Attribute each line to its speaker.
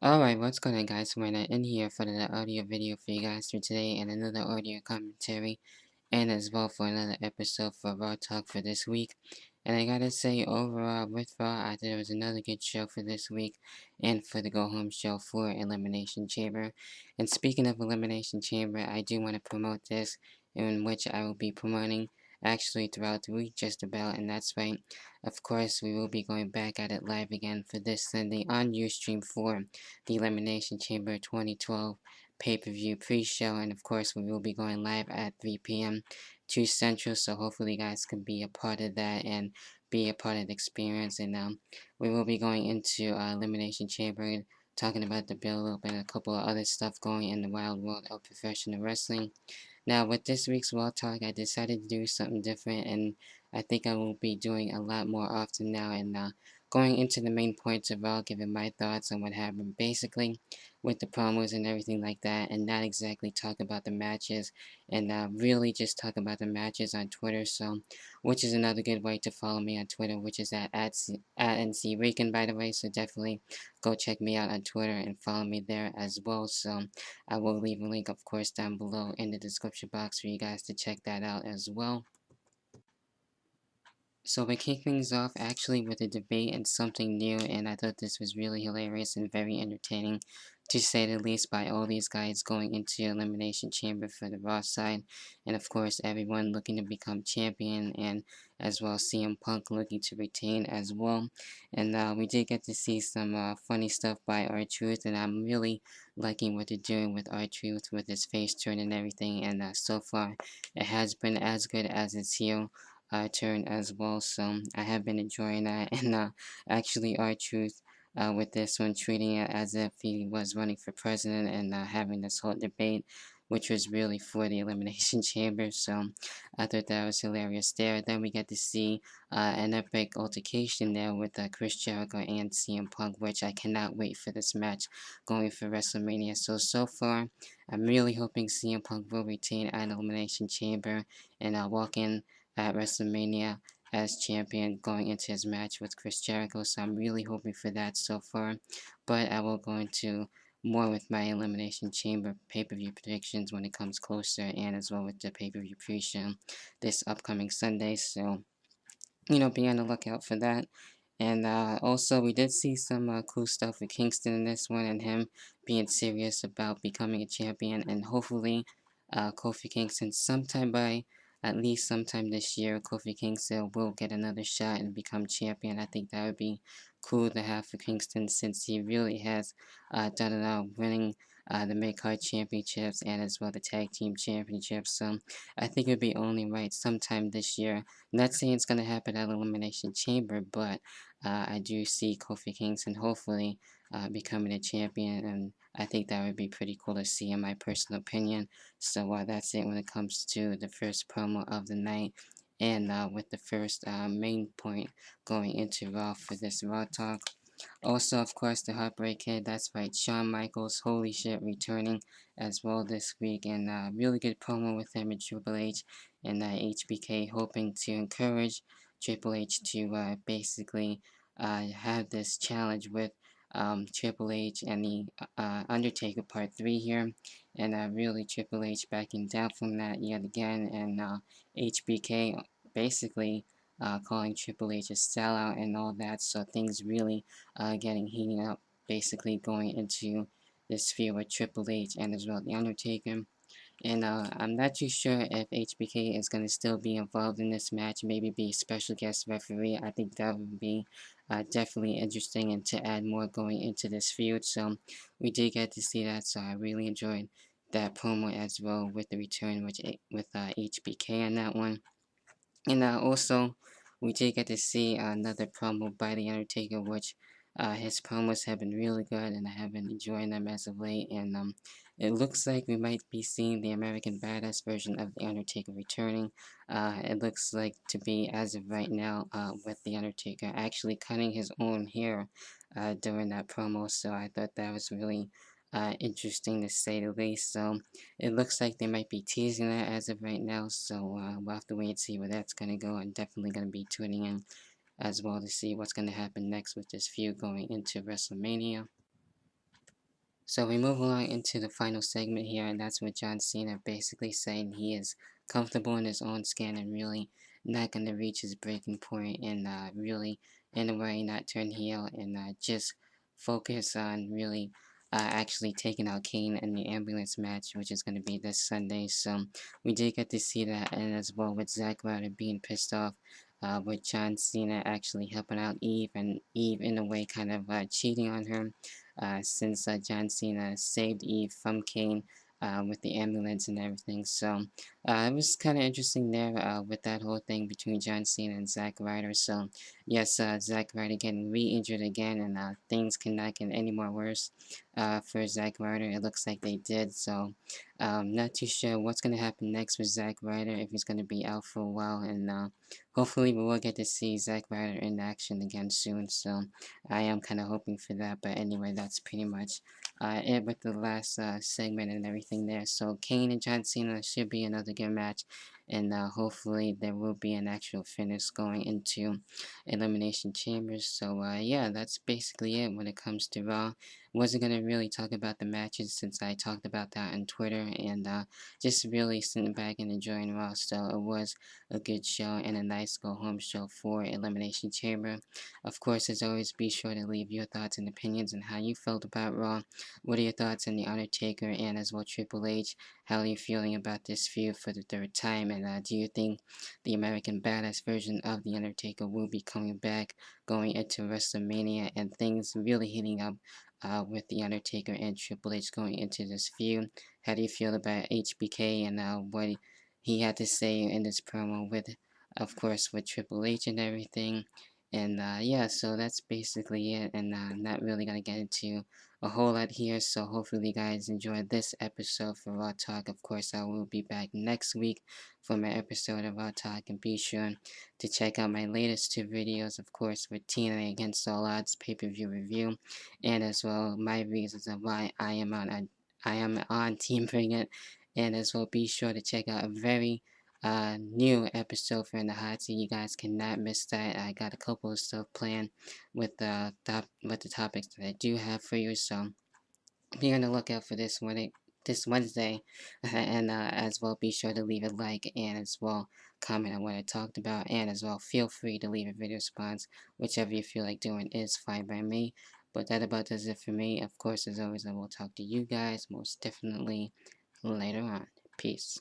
Speaker 1: Alright, what's going on guys? We're in here for another audio video for you guys for today and another audio commentary and as well for another episode for Raw Talk for this week. And I gotta say overall with Raw, I thought it was another good show for this week and for the go home show for Elimination Chamber. And speaking of Elimination Chamber, I do want to promote this in which I will be promoting actually throughout the week just about, and that's right. Of course, we will be going back at it live again for this Sunday on Ustream 4 the Elimination Chamber 2012 pay-per-view pre-show, and of course we will be going live at 3 p.m. 2 Central, so hopefully you guys can be a part of that and be a part of the experience. And we will be going into Elimination Chamber, talking about the build-up and a couple of other stuff going in the wild world of professional wrestling. Now, with this week's Raw Talk, I decided to do something different, and I think I will be doing a lot more often now, and going into the main points of Raw, giving my thoughts on what happened, basically, with the promos and everything like that, and not exactly talk about the matches, and really just talk about the matches on Twitter, so, which is another good way to follow me on Twitter, which is at NCRegan, by the way, so definitely go check me out on Twitter and follow me there as well, so I will leave a link, of course, down below in the description box for you guys to check that out as well. So we kick things off actually with a debate and something new, and I thought this was really hilarious and very entertaining, to say the least, by all these guys going into Elimination Chamber for the Raw side, and of course everyone looking to become champion, and as well CM Punk looking to retain as well. And we did get to see some funny stuff by R-Truth, and I'm really liking what they're doing with R-Truth with his face turn and everything, and so far it has been as good as its heel turn as well, so I have been enjoying that. And actually R-Truth with this one, treating it as if he was running for president, and having this whole debate, which was really for the Elimination Chamber, so I thought that was hilarious there. Then we get to see an epic altercation there with Chris Jericho and CM Punk, which I cannot wait for this match going for WrestleMania. So far, I'm really hoping CM Punk will retain at Elimination Chamber and walk in at WrestleMania as champion going into his match with Chris Jericho, so I'm really hoping for that so far. But I will go into more with my Elimination Chamber pay-per-view predictions when it comes closer, and as well with the pay-per-view pre-show this upcoming Sunday, so be on the lookout for that. And also, we did see some cool stuff with Kingston in this one, and him being serious about becoming a champion, and hopefully Kofi Kingston at least sometime this year, Kofi Kingston will get another shot and become champion. I think that would be cool to have for Kingston, since he really has done it all, winning the mid-card championships and as well the tag team championships. So I think it would be only right sometime this year. Not saying it's going to happen at Elimination Chamber, but I do see Kofi Kingston hopefully becoming a champion, and I think that would be pretty cool to see, in my personal opinion. So that's it when it comes to the first promo of the night, and with the first main point going into Raw for this Raw Talk. Also, of course, the Heartbreak Kid, that's right, Shawn Michaels, holy shit, returning as well this week, and really good promo with him and Triple H, and HBK hoping to encourage Triple H to basically have this challenge with Triple H and the Undertaker Part 3 here, and really Triple H backing down from that yet again, and HBK basically calling Triple H a sellout and all that, so things really getting heating up, basically going into this feud with Triple H and as well the Undertaker. And I'm not too sure if HBK is going to still be involved in this match, maybe be a special guest referee. I think that would be definitely interesting and to add more going into this feud. So we did get to see that, so I really enjoyed that promo as well with the return with HBK on that one. And also, we did get to see another promo by The Undertaker, which his promos have been really good, and I have been enjoying them as of late. And it looks like we might be seeing the American Badass version of The Undertaker returning. It looks like to be, as of right now, with The Undertaker actually cutting his own hair during that promo, so I thought that was really interesting to say the least. So it looks like they might be teasing that as of right now, so we'll have to wait and see where that's going to go. I'm definitely going to be tuning in as well to see what's going to happen next with this feud going into WrestleMania. So we move along into the final segment here, and that's with John Cena basically saying he is comfortable in his own skin and really not going to reach his breaking point and really, in a way, not turn heel and just focus on really actually taking out Kane in the ambulance match, which is going to be this Sunday. So we did get to see that, and as well with Zack Ryder being pissed off with John Cena actually helping out Eve, and Eve in a way kind of cheating on her since John Cena saved Eve from Kane with the ambulance and everything. So it was kind of interesting there with that whole thing between John Cena and Zack Ryder. So yes, Zack Ryder getting re-injured again, and things cannot get any more worse for Zack Ryder. It looks like they did. So not too sure what's going to happen next with Zack Ryder, if he's going to be out for a while, and hopefully we will get to see Zack Ryder in action again soon. So I am kind of hoping for that. But anyway, that's pretty much it with the last segment and everything there. So Kane and John Cena should be another good match, and hopefully there will be an actual finish going into Elimination Chambers. So yeah, that's basically it when it comes to Raw. Wasn't gonna really talk about the matches since I talked about that on Twitter, and just really sitting back and enjoying Raw. So it was a good show and a nice go home show for Elimination Chamber. Of course, as always, be sure to leave your thoughts and opinions on how you felt about Raw. What are your thoughts on The Undertaker and as well Triple H? How are you feeling about this feud for the third time? And do you think the American Badass version of The Undertaker will be coming back going into WrestleMania and things really heating up with The Undertaker and Triple H going into this feud? How do you feel about HBK and what he had to say in this promo with, of course, with Triple H and everything? And yeah, so that's basically it, and not really gonna get into a whole lot here. So hopefully you guys enjoyed this episode for Raw Talk. Of course, I will be back next week for my episode of Raw Talk, and be sure to check out my latest two videos, of course, with TNA Against All Odds pay-per-view review, and as well my reasons of why I am on Team Bring It, and as well be sure to check out a very new episode for In the Hot Seat. You guys cannot miss that. I got a couple of stuff planned with with the topics that I do have for you. So be on the lookout for this Wednesday, and as well be sure to leave a like and as well comment on what I talked about, and as well feel free to leave a video response. Whichever you feel like doing is fine by me. But that about does it for me. Of course, as always, I will talk to you guys most definitely later on. Peace.